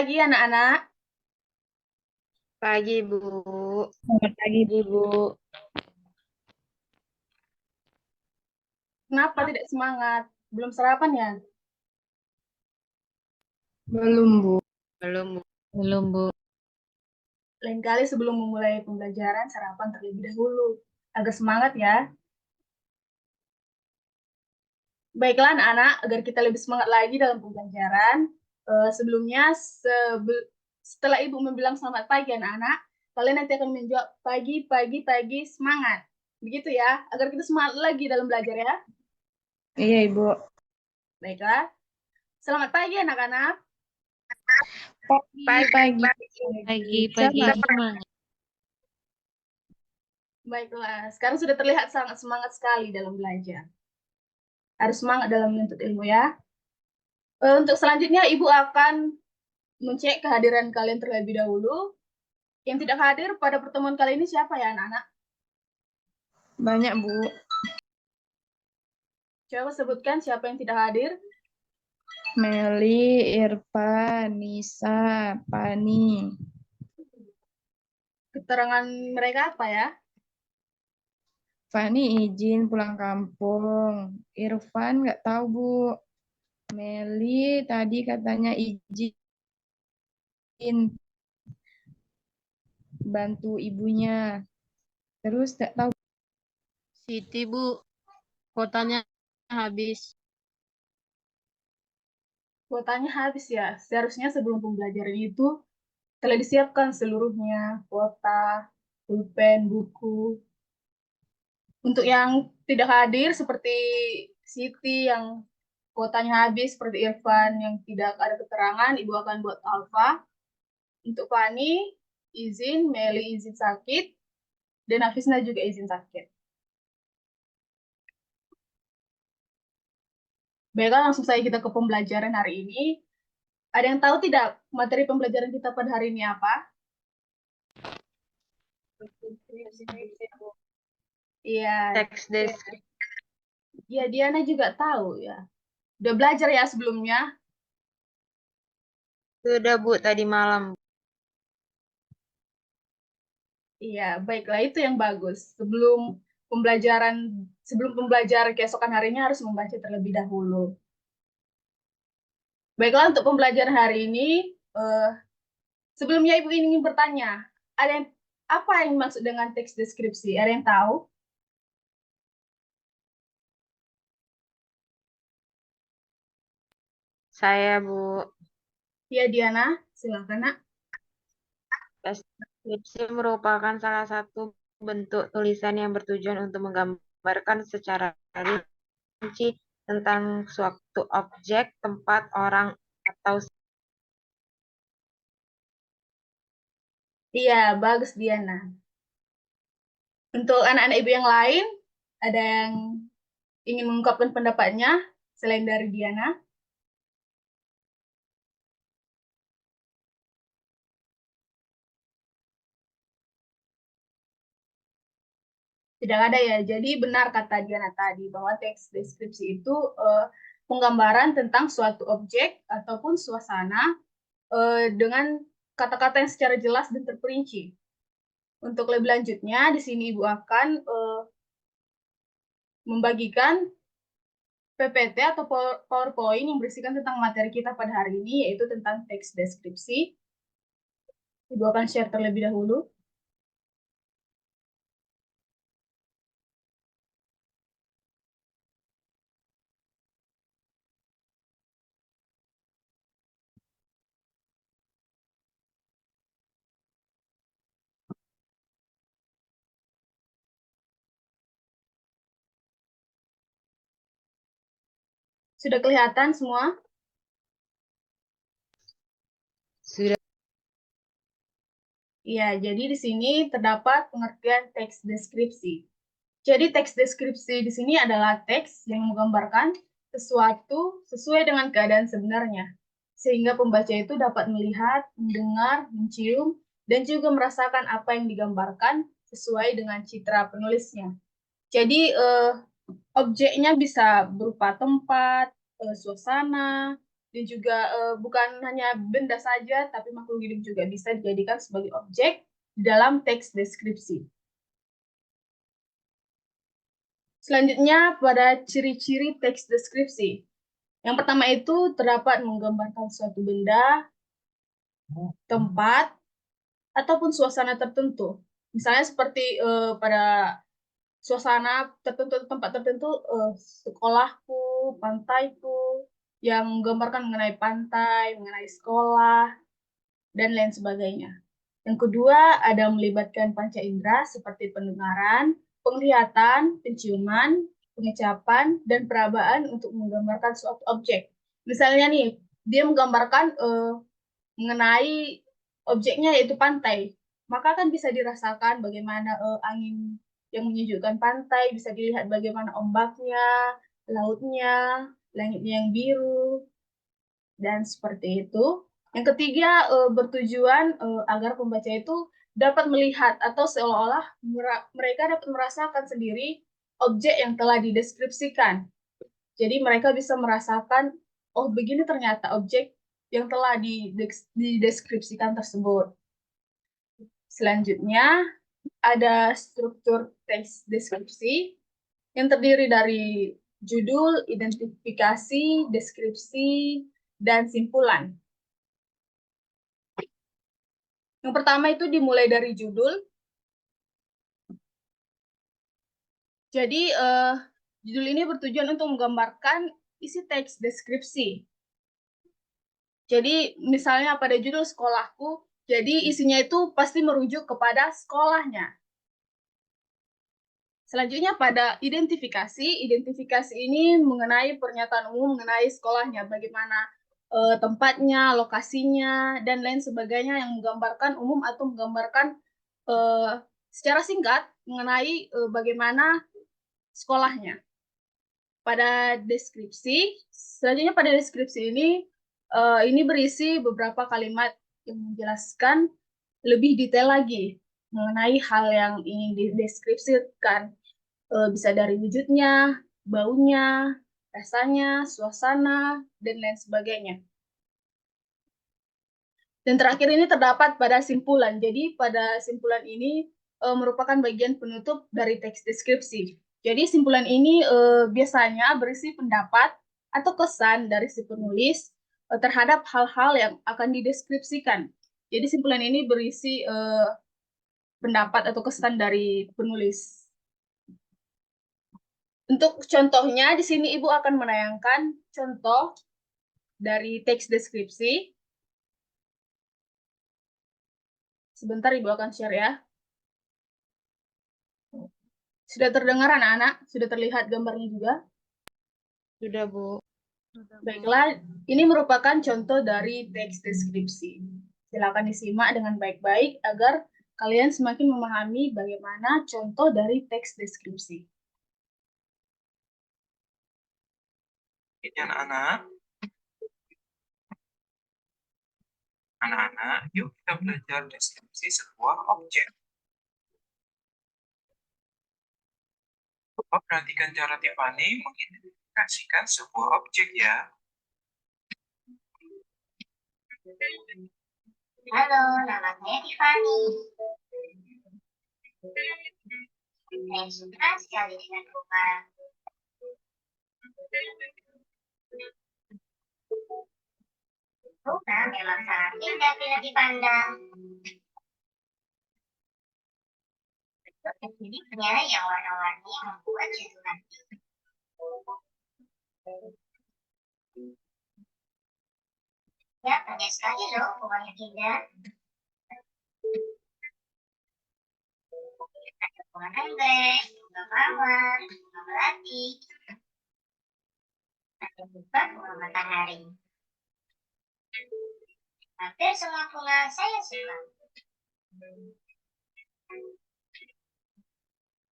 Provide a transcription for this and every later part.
pagi anak-anak. Pagi, Bu. Selamat pagi, Bu. Kenapa tidak semangat? Belum sarapan ya? Belum, Bu. Belum, Bu. Belum, Bu. Lain kali sebelum memulai pembelajaran, sarapan terlebih dahulu. Agar semangat ya. Baiklah anak-anak, agar kita lebih semangat lagi dalam pembelajaran. Sebelumnya, setelah Ibu membilang selamat pagi anak-anak, kalian nanti akan menjawab pagi, pagi, pagi, semangat. Begitu ya, agar kita semangat lagi dalam belajar ya. Iya, Ibu. Baiklah. Selamat pagi anak-anak. Pagi. Pagi. Semangat. Baiklah, sekarang sudah terlihat sangat semangat sekali dalam belajar. Harus semangat dalam menuntut ilmu ya. Untuk selanjutnya, Ibu akan mencek kehadiran kalian terlebih dahulu. Yang tidak hadir pada pertemuan kali ini siapa ya anak-anak? Banyak, Bu. Coba sebutkan siapa yang tidak hadir. Meli, Irfan, Nisa, Pani. Keterangan mereka apa ya? Fani izin pulang kampung. Irfan nggak tahu, Bu. Meli tadi katanya izin bantu ibunya. Terus nggak tahu. Siti, Bu. Kotanya habis. Kuotanya habis ya. Seharusnya sebelum pembelajaran itu telah disiapkan seluruhnya. Kuota, pulpen, buku. Untuk yang tidak hadir seperti Siti yang kuotanya habis, seperti Irfan yang tidak ada keterangan, Ibu akan buat alfa. Untuk Fani, izin, Meli izin sakit, dan Hafizna juga izin sakit. Baiklah, langsung saja kita ke pembelajaran hari ini. Ada yang tahu tidak materi pembelajaran kita pada hari ini apa? Iya, Teks deskripsi. ya Diana juga tahu ya. Udah belajar ya sebelumnya? Sudah, Bu, tadi malam. Iya, baiklah itu yang bagus. Sebelum pembelajaran keesokan harinya harus membaca terlebih dahulu. Baiklah untuk pembelajaran hari ini, eh, sebelumnya Ibu ingin bertanya, ada yang, apa yang dimaksud dengan teks deskripsi? Ada yang tahu? Saya, Bu. Ya Diana, silakan nak. Deskripsi merupakan salah satu bentuk tulisan yang bertujuan untuk menggambarkan secara rinci tentang suatu objek, tempat, orang, atau Iya, bagus Diana. Untuk anak-anak Ibu yang lain, ada yang ingin mengungkapkan pendapatnya selain dari Diana? Tidak ada ya. Jadi benar kata Diana tadi bahwa teks deskripsi itu penggambaran tentang suatu objek ataupun suasana dengan kata-kata yang secara jelas dan terperinci. Untuk lebih lanjutnya, di sini Ibu akan membagikan PPT atau PowerPoint yang berisikan tentang materi kita pada hari ini, yaitu tentang teks deskripsi. Ibu akan share terlebih dahulu. Sudah kelihatan semua? sudah. Ya, jadi di sini terdapat pengertian teks deskripsi. Jadi teks deskripsi di sini adalah teks yang menggambarkan sesuatu sesuai dengan keadaan sebenarnya, sehingga pembaca itu dapat melihat, mendengar, mencium, dan juga merasakan apa yang digambarkan sesuai dengan citra penulisnya. Jadi objeknya bisa berupa tempat, suasana, dan juga bukan hanya benda saja, tapi makhluk hidup juga bisa dijadikan sebagai objek dalam teks deskripsi. Selanjutnya pada ciri-ciri teks deskripsi. Yang pertama itu terdapat menggambarkan suatu benda, tempat, ataupun suasana tertentu. Misalnya seperti pada suasana tertentu, tempat tertentu, sekolahku, pantaiku, yang menggambarkan mengenai pantai, mengenai sekolah, dan lain sebagainya. Yang kedua, ada melibatkan panca indera seperti pendengaran, penglihatan, penciuman, pengecapan, dan perabaan untuk menggambarkan suatu objek. Misalnya nih, dia menggambarkan mengenai objeknya yaitu pantai, maka kan bisa dirasakan bagaimana angin yang menyejukkan pantai, bisa dilihat bagaimana ombaknya, lautnya, langitnya yang biru, dan seperti itu. Yang ketiga, bertujuan agar pembaca itu dapat melihat atau seolah-olah mereka dapat merasakan sendiri objek yang telah dideskripsikan. Jadi mereka bisa merasakan, oh begini ternyata objek yang telah dideskripsikan tersebut. Selanjutnya, ada struktur teks deskripsi yang terdiri dari judul, identifikasi, deskripsi, dan simpulan. Yang pertama itu dimulai dari judul. Jadi, judul ini bertujuan untuk menggambarkan isi teks deskripsi. Jadi, misalnya pada judul sekolahku, jadi isinya itu pasti merujuk kepada sekolahnya. Selanjutnya pada identifikasi. Identifikasi ini mengenai pernyataan umum mengenai sekolahnya, bagaimana tempatnya, lokasinya, dan lain sebagainya yang menggambarkan umum atau menggambarkan secara singkat mengenai bagaimana sekolahnya. Pada deskripsi, selanjutnya pada deskripsi ini berisi beberapa kalimat yang menjelaskan lebih detail lagi mengenai hal yang ingin dideskripsikan. Bisa dari wujudnya, baunya, rasanya, suasana, dan lain sebagainya. Dan terakhir ini terdapat pada simpulan. Jadi pada simpulan ini merupakan bagian penutup dari teks deskripsi. Jadi simpulan ini biasanya berisi pendapat atau kesan dari si penulis terhadap hal-hal yang akan dideskripsikan. Jadi simpulan ini berisi pendapat atau kesan dari penulis. Untuk contohnya, di sini Ibu akan menayangkan contoh dari teks deskripsi. Sebentar Ibu akan share ya. Sudah terdengar anak-anak? Sudah terlihat gambarnya juga? Sudah, Bu. Baiklah, ini merupakan contoh dari teks deskripsi. Silakan disimak dengan baik-baik agar kalian semakin memahami bagaimana contoh dari teks deskripsi. Ini anak-anak. Anak-anak, yuk kita belajar deskripsi sebuah objek. Coba perhatikan cara Tiffany mengidentifikasikan sebuah objek ya. Halo, nama saya Tiffany. Saya suka sekali dengan rumah. Rumah memang sangat indah bila dipandang. Bentuknya yang warna-warni membuat jatuh hati. Ya, banyak sekali loh rumahnya indah. Ada bunga anggrek, bunga mawar, bunga melati. Ada juga bunga matahari. Hampir semua bunga saya suka.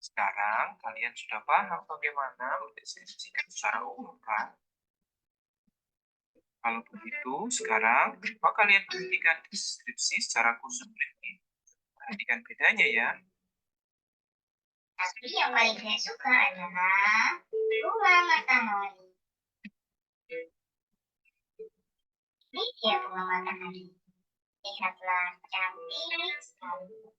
Sekarang kalian sudah paham bagaimana mendeskripsikan secara umum kan? Kalau begitu, sekarang coba kalian perhatikan deskripsi secara khusus berikut. Perhatikan bedanya ya. Tapi yang paling saya suka adalah bunga matahari. Ini dia bunga matahari. Lihatlah, cantik sekali.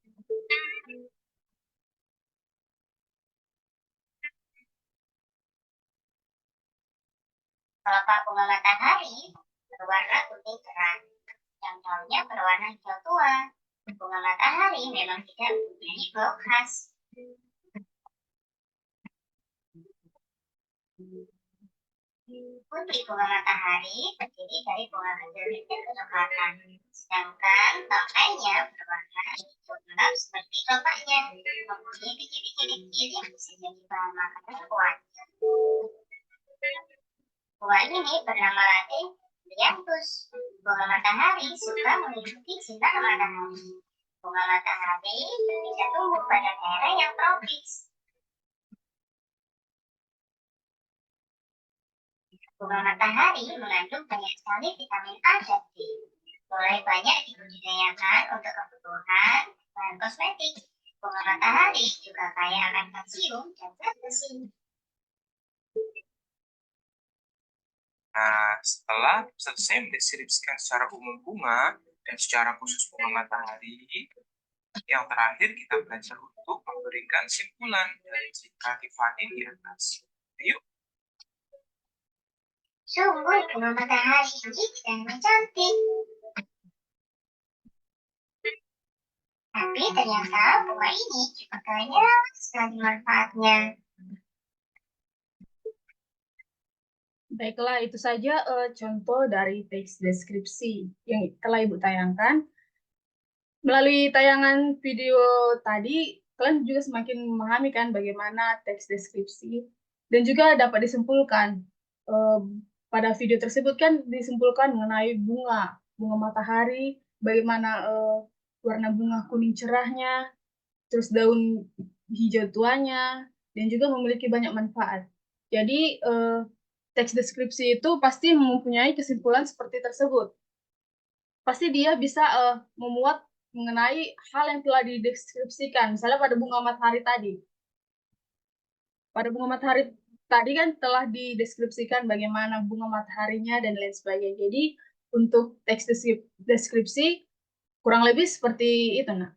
Kelopak bunga matahari berwarna kuning cerah, yang daunnya berwarna hijau tua. Bunga matahari memang tidak mempunyai bau khas. Putri bunga matahari terdiri dari bunga kecil-kecil kecoklatan, sedangkan tangkainya berwarna hijau gelap seperti kelopaknya, mempunyai biji-biji kecil yang bisa jadi bahan makanan kuat. Bunga ini bernama latin Lianthus. Bunga matahari suka mengikuti sinar matahari. Bunga matahari bisa tumbuh pada daerah yang tropis. Bunga matahari mengandung banyak sekali vitamin A dan D. Mulai banyak dibudidayakan untuk kebutuhan bahan kosmetik. Bunga matahari juga kaya akan kalsium dan zat besi. Nah, setelah selesai mendeskripsikan secara umum bunga dan secara khusus bunga matahari, yang terakhir kita belajar untuk memberikan simpulan dari cerita Tiffany di atas. Yuk. Sungguh bunga matahari ini tidak cantik. Tapi ternyata bunga ini juga banyak sekali manfaatnya. Baiklah, itu saja contoh dari teks deskripsi yang telah Ibu tayangkan. Melalui tayangan video tadi, kalian juga semakin memahami kan bagaimana teks deskripsi dan juga dapat disimpulkan. Pada video tersebut kan disimpulkan mengenai bunga matahari, bagaimana warna bunga kuning cerahnya, terus daun hijau tuanya, dan juga memiliki banyak manfaat. Jadi, teks deskripsi itu pasti mempunyai kesimpulan seperti tersebut. Pasti dia bisa memuat mengenai hal yang telah dideskripsikan. Misalnya pada bunga matahari tadi. Pada bunga matahari tadi kan telah dideskripsikan bagaimana bunga mataharinya dan lain sebagainya. Jadi untuk teks deskripsi kurang lebih seperti itu, nah.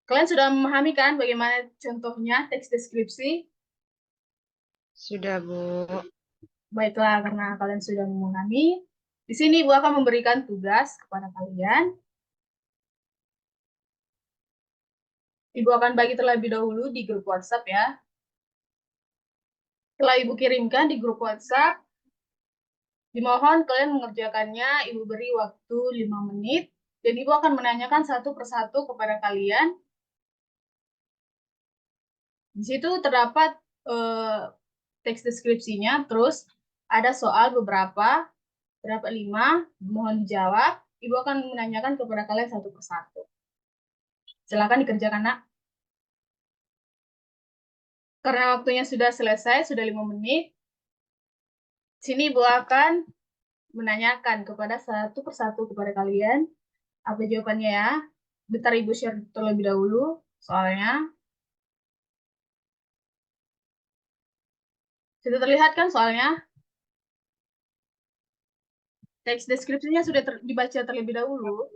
Kalian sudah memahami kan bagaimana contohnya teks deskripsi? Sudah, Bu. Baiklah, karena kalian sudah memahami, di sini Ibu akan memberikan tugas kepada kalian. Ibu akan bagi terlebih dahulu di grup WhatsApp ya. Setelah Ibu kirimkan di grup WhatsApp, dimohon kalian mengerjakannya, Ibu beri waktu 5 menit, dan Ibu akan menanyakan satu persatu kepada kalian. Di situ terdapat teks deskripsinya, terus ada soal beberapa, terdapat 5, mohon dijawab. Ibu akan menanyakan kepada kalian satu persatu. Silakan dikerjakan, Nak. Karena waktunya sudah selesai, sudah 5 menit, sini Ibu akan menanyakan kepada satu persatu kepada kalian apa jawabannya ya. Bentar Ibu share terlebih dahulu soalnya. Sudah terlihat kan soalnya? Teks deskripsinya sudah dibaca terlebih dahulu.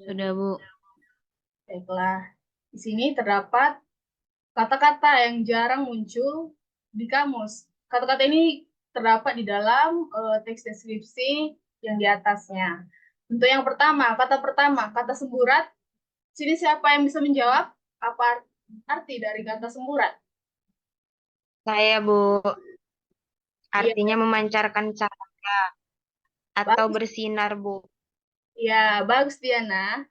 Sudah, Bu. Baiklah. Di sini terdapat kata-kata yang jarang muncul di kamus. Kata-kata ini terdapat di dalam teks deskripsi yang di atasnya. Untuk yang pertama, kata semburat. Sini siapa yang bisa menjawab? Apa arti dari kata semburat? Saya, Bu. Iya, Artinya memancarkan cahaya atau bagus. bersinar, Bu. Ya, bagus Diana.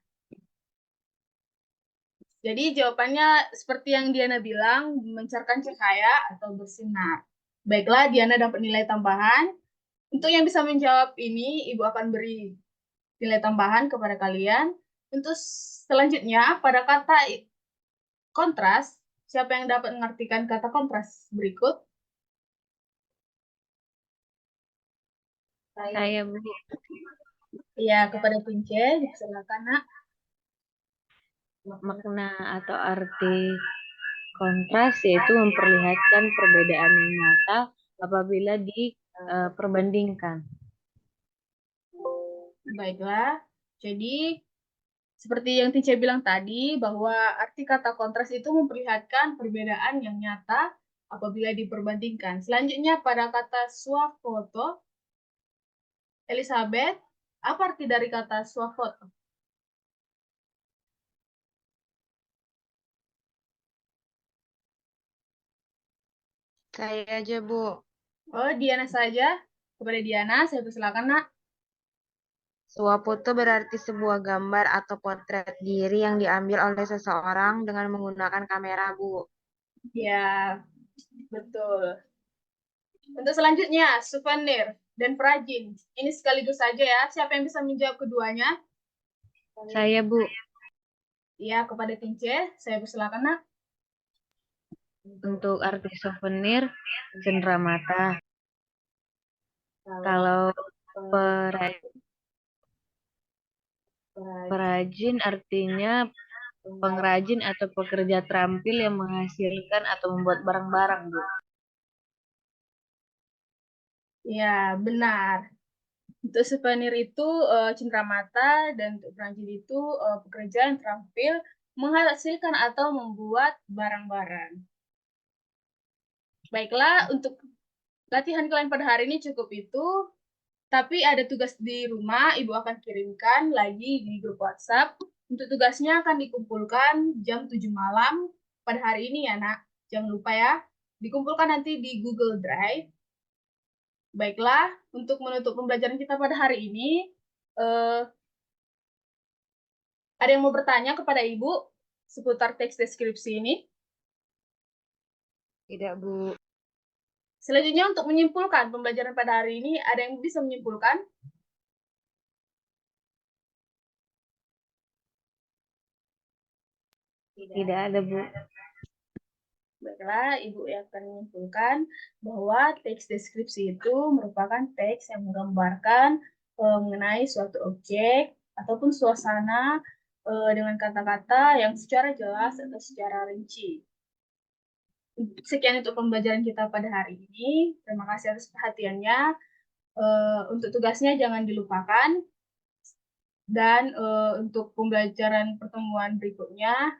Jadi jawabannya seperti yang Diana bilang, memancarkan cahaya atau bersinar. Baiklah, Diana dapat nilai tambahan. Untuk yang bisa menjawab ini, Ibu akan beri nilai tambahan kepada kalian. Untuk selanjutnya, pada kata kontras, siapa yang dapat mengartikan kata kontras berikut? Saya, Bu. Ya, kepada Punce, silakan, Nak. Makna atau arti kontras yaitu memperlihatkan perbedaan yang nyata apabila diperbandingkan. Baiklah. Jadi, seperti yang Tice bilang tadi, bahwa arti kata kontras itu memperlihatkan perbedaan yang nyata apabila diperbandingkan. Selanjutnya pada kata swafoto, Elizabeth, apa arti dari kata swafoto? Saya aja, Bu. Oh, Diana saja. Kepada Diana, saya persilakan, Nak. Swafoto berarti sebuah gambar atau potret diri yang diambil oleh seseorang dengan menggunakan kamera, Bu. Ya, betul. Untuk selanjutnya, souvenir dan perajin. Ini sekaligus saja ya. Siapa yang bisa menjawab keduanya? Saya, Bu. Ya, kepada Tince, saya persilakan, Nak. Untuk arti souvenir, cenderamata. Kalau perajin artinya pengrajin atau pekerja terampil yang menghasilkan atau membuat barang-barang, Bu. Ya, benar. Untuk souvenir itu cenderamata dan untuk perajin itu pekerja yang terampil menghasilkan atau membuat barang-barang. Baiklah, untuk latihan kalian pada hari ini cukup itu. Tapi ada tugas di rumah, Ibu akan kirimkan lagi di grup WhatsApp. Untuk tugasnya akan dikumpulkan jam 7 malam pada hari ini ya, Nak. Jangan lupa ya, dikumpulkan nanti di Google Drive. Baiklah, untuk menutup pembelajaran kita pada hari ini, ada yang mau bertanya kepada Ibu seputar teks deskripsi ini? Tidak, Bu. Selanjutnya untuk menyimpulkan pembelajaran pada hari ini, ada yang bisa menyimpulkan? Tidak ada, Bu. Baiklah, Ibu akan menyimpulkan bahwa teks deskripsi itu merupakan teks yang menggambarkan mengenai suatu objek ataupun suasana dengan kata-kata yang secara jelas atau secara rinci. Sekian untuk pembelajaran kita pada hari ini. Terima kasih atas perhatiannya. Untuk tugasnya jangan dilupakan. Dan untuk pembelajaran pertemuan berikutnya,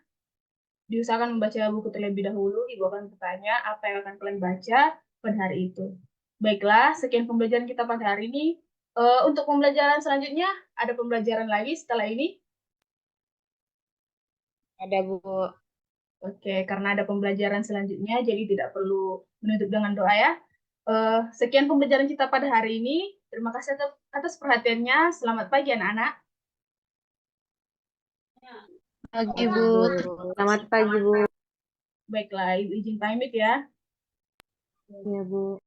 diusahakan membaca buku terlebih dahulu. Ibu akan bertanya apa yang akan kalian baca pada hari itu. Baiklah, sekian pembelajaran kita pada hari ini. Untuk pembelajaran selanjutnya, ada pembelajaran lagi setelah ini? Ada, Bu. Oke, karena ada pembelajaran selanjutnya, jadi tidak perlu menutup dengan doa ya. Sekian pembelajaran kita pada hari ini. Terima kasih atas perhatiannya. Selamat pagi anak-anak. Pagi, Bu. Selamat pagi, Bu. Baiklah, Ibu izin pamit ya. Ya, Bu.